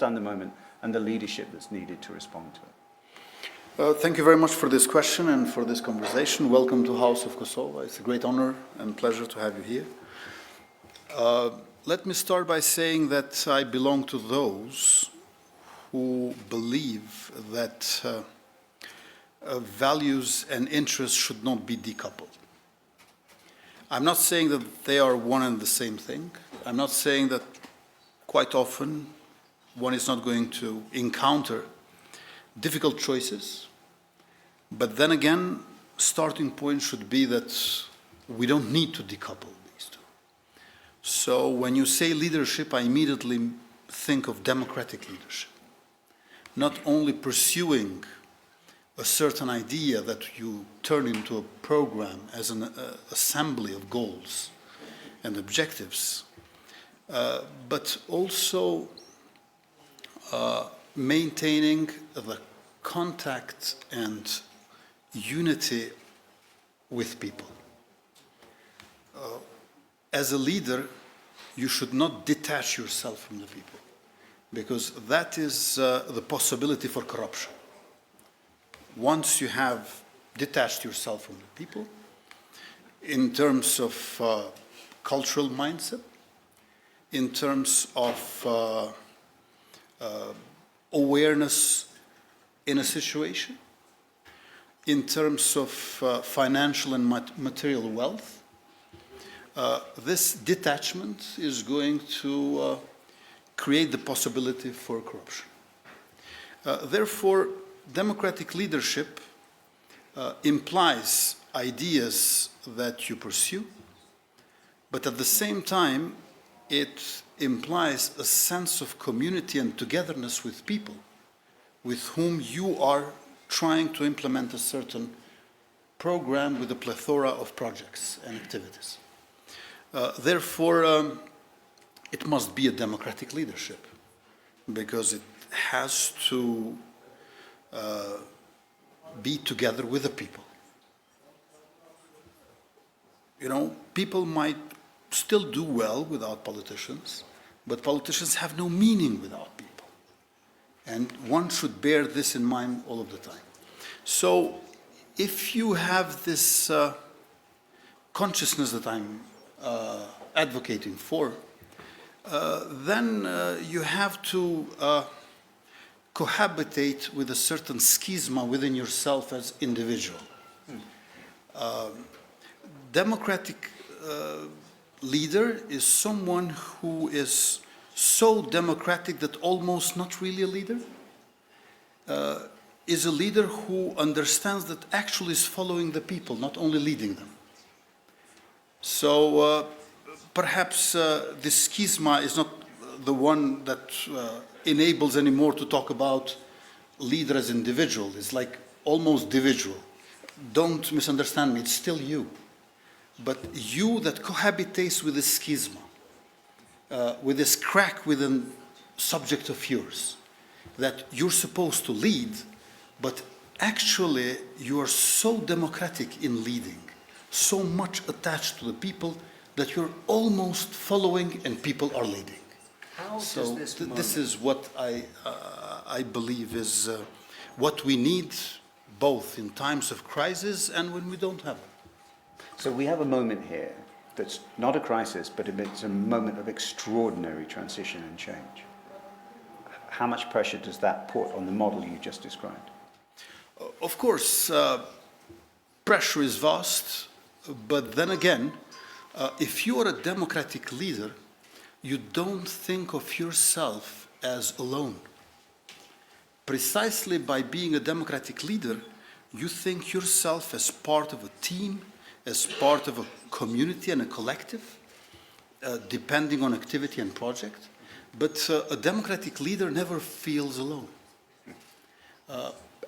understand the moment and the leadership that's needed to respond to it. Thank you very much for this question and for this conversation. Welcome to House of Kosovo. It's a great honor and pleasure to have you here. Let me start by saying that I belong to those who believe that values and interests should not be decoupled. I'm not saying that they are one and the same thing. I'm not saying that quite often one is not going to encounter difficult choices, but then again, starting point should be that we don't need to decouple these two. So when you say leadership, I immediately think of democratic leadership. Not only pursuing a certain idea that you turn into a program as an assembly of goals and objectives, but also maintaining the contact and unity with people. As a leader, you should not detach yourself from the people, because that is the possibility for corruption. Once you have detached yourself from the people, in terms of cultural mindset, in terms of awareness in a situation, in terms of financial and material wealth, this detachment is going to create the possibility for corruption. Therefore, democratic leadership implies ideas that you pursue, but at the same time, it implies a sense of community and togetherness with people with whom you are trying to implement a certain program with a plethora of projects and activities. Therefore, it must be a democratic leadership, because it has to be together with the people. You know, people might still do well without politicians, but politicians have no meaning without people. And one should bear this in mind all of the time. So if you have this consciousness that I'm advocating for, then you have to cohabitate with a certain schisma within yourself as individual. Democratic leader is someone who is so democratic that almost not really a leader, is a leader who understands that actually is following the people, not only leading them. So perhaps this schisma is not the one that enables anymore to talk about leader as individual. It's like almost individual. Don't misunderstand me, it's still you. But you that cohabitates with this schisma, with this crack within subject of yours, that you're supposed to lead, but actually you are so democratic in leading, so much attached to the people that you're almost following and people are leading. How So does this is what I believe is what we need both in times of crisis and when we don't have it. So we have a moment here that's not a crisis, but it's a moment of extraordinary transition and change. How much pressure does that put on the model you just described? Of course, pressure is vast, but then again, if you are a democratic leader, you don't think of yourself as alone. Precisely by being a democratic leader, you think yourself as part of a team, as part of a community and a collective, depending on activity and project. But a democratic leader never feels alone.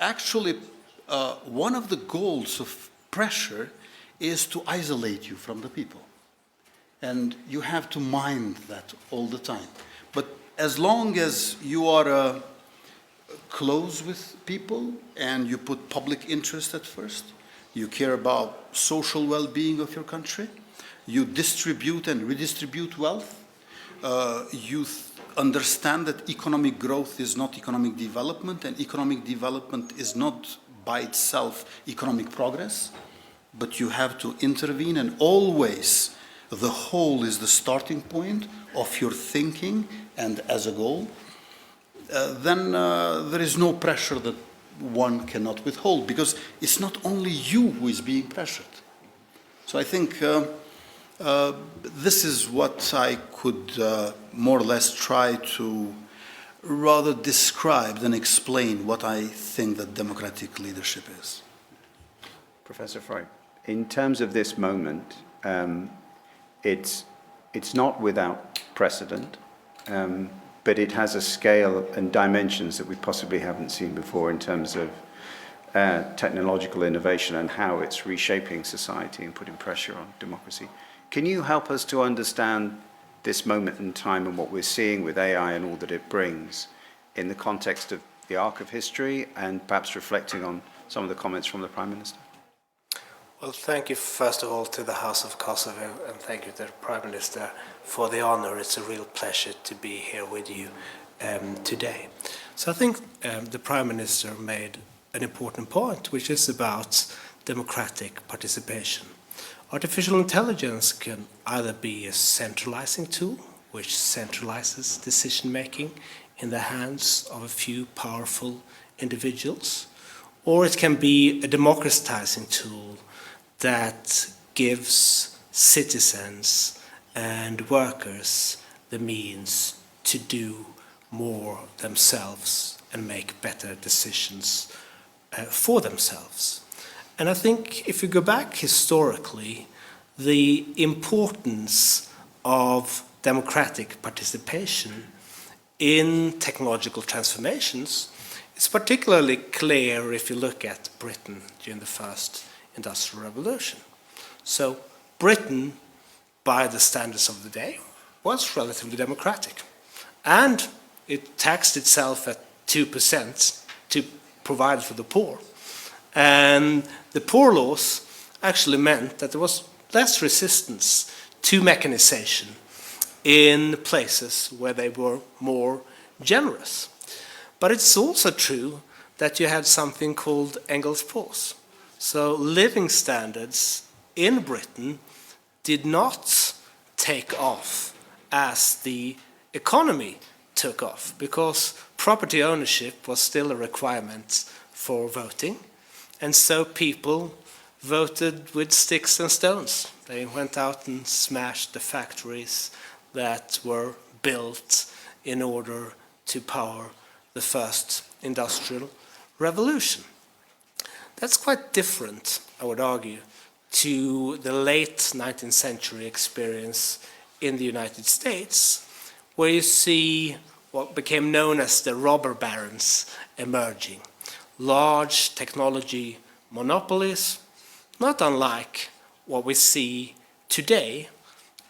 Actually, one of the goals of pressure is to isolate you from the people. And you have to mind that all the time. But as long as you are close with people and you put public interest at first, you care about social well-being of your country, you distribute and redistribute wealth, you understand that economic growth is not economic development, and economic development is not by itself economic progress, but you have to intervene, and always the whole is the starting point of your thinking and as a goal, then there is no pressure that one cannot withhold, because it's not only you who is being pressured. So I think this is what I could more or less try to rather describe than explain what I think that democratic leadership is. Professor Freud, in terms of this moment, it's not without precedent, but it has a scale and dimensions that we possibly haven't seen before in terms of technological innovation and how it's reshaping society and putting pressure on democracy. Can you help us to understand this moment in time and what we're seeing with AI and all that it brings in the context of the arc of history, and perhaps reflecting on some of the comments from the Prime Minister? Well, thank you first of all to the House of Kosovo, and thank you to the Prime Minister for the honor. It's a real pleasure to be here with you today. So I think the Prime Minister made an important point, which is about democratic participation. Artificial intelligence can either be a centralizing tool, which centralizes decision-making in the hands of a few powerful individuals, or it can be a democratizing tool that gives citizens and workers the means to do more themselves and make better decisions for themselves. And I think if you go back historically, the importance of democratic participation in technological transformations is particularly clear if you look at Britain during the First Industrial Revolution. So Britain, by the standards of the day, was relatively democratic. And it taxed itself at 2% to provide for the poor. And the poor laws actually meant that there was less resistance to mechanization in places where they were more generous. But it's also true that you had something called Engels' pause. So living standards in Britain did not take off as the economy took off, because property ownership was still a requirement for voting. And so people voted with sticks and stones. They went out and smashed the factories that were built in order to power the First Industrial Revolution. That's quite different, I would argue, to the late 19th century experience in the United States, where you see what became known as the robber barons emerging. Large technology monopolies, not unlike what we see today,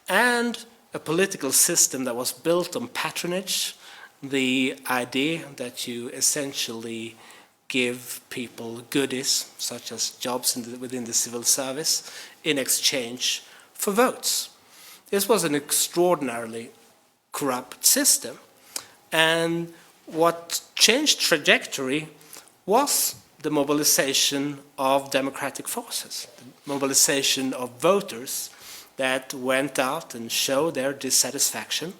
and a political system that was built on patronage, the idea that you essentially give people goodies, such as jobs within the civil service, in exchange for votes. This was an extraordinarily corrupt system, and what changed trajectory was the mobilization of democratic forces, the mobilization of voters that went out and showed their dissatisfaction.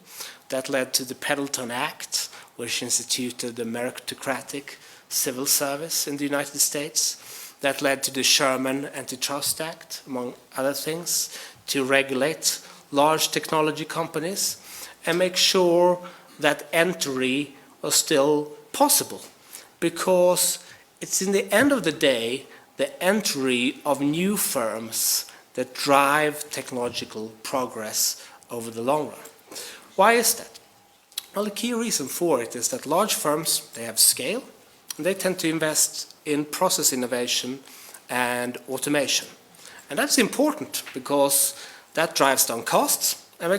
That led to the Pendleton Act, which instituted the meritocratic civil service in the United States. That led to the Sherman Antitrust Act, among other things, to regulate large technology companies and make sure that entry was still possible, because it's in the end of the day the entry of new firms that drive technological progress over the long run. Why is that? Well, the key reason for it is that large firms, they have scale, and they tend to invest in process innovation and automation. And that's important because that drives down costs and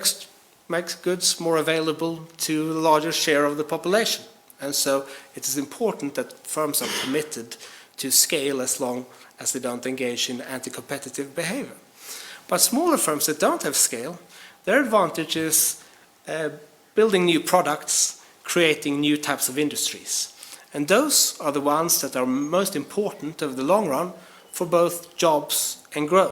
makes goods more available to a larger share of the population. And so it is important that firms are committed to scale as long as they don't engage in anti-competitive behavior. But smaller firms that don't have scale, their advantage is building new products, creating new types of industries. And those are the ones that are most important over the long run for both jobs and growth.